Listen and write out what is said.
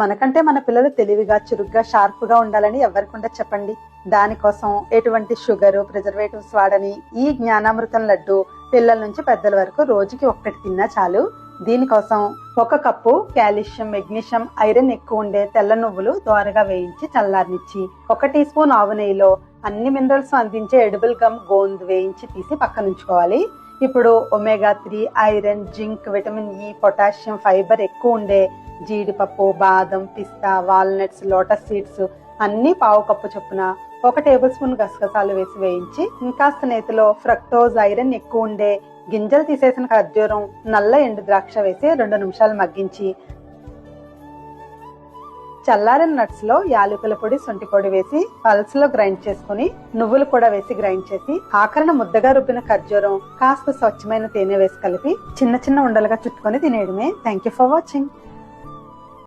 మనకంటే మన పిల్లలు తెలివిగా, చురుగ్గా, షార్ప్ గా ఉండాలని ఎవరికుండా చెప్పండి. దానికోసం ఎటువంటి షుగర్, ప్రిజర్వేటివ్స్ వాడని ఈ జ్ఞానామృతం లడ్డు పిల్లల నుంచి పెద్దల వరకు రోజుకి ఒక్కటి తిన్నా చాలు. దీనికోసం 1 కప్పు కాల్షియం, మెగ్నీషియం, ఐరన్ ఎక్కువ ఉండే తెల్ల నువ్వులు దోరగా వేయించి చల్లారనిచ్చి 1 టీ స్పూన్ ఆవు నెయ్యిలో అన్ని మినరల్స్ అందించే ఎడిబుల్ గమ్ గోంద్ వేయించి తీసి పక్కనుంచుకోవాలి. ఇప్పుడు omega 3, iron, zinc, vitamin E, potassium, fibre ఎక్కువ ఉండే జీడిపప్పు, బాదం, పిస్తా, వాల్నట్స్, లోటస్ సీడ్స్ అన్ని 1/2 కప్పు చొప్పున 1 టేబుల్ స్పూన్ గసగసాలు వేసి వేయించి ఇంకాస్త నేతిలో ఫ్రక్టోజ్, ఐరన్ ఎక్కువ ఉండే గింజలు తీసేసిన ఖర్జూరం, నల్ల ఎండు ద్రాక్ష వేసి 2 నిమిషాలు మగ్గించి చల్లారిన నట్స్ లో యాలకుల పొడి, శొంఠి పొడి వేసి పల్స్ లో గ్రైండ్ చేసుకుని నువ్వులు కూడా వేసి గ్రైండ్ చేసి ఆఖరణ ముద్దగా రుబ్బిన ఖర్జూరం, కాస్త స్వచ్ఛమైన తేనె వేసి కలిపి చిన్న చిన్న ఉండలుగా చుట్టుకొని తినేయడమే. Thank you for watching.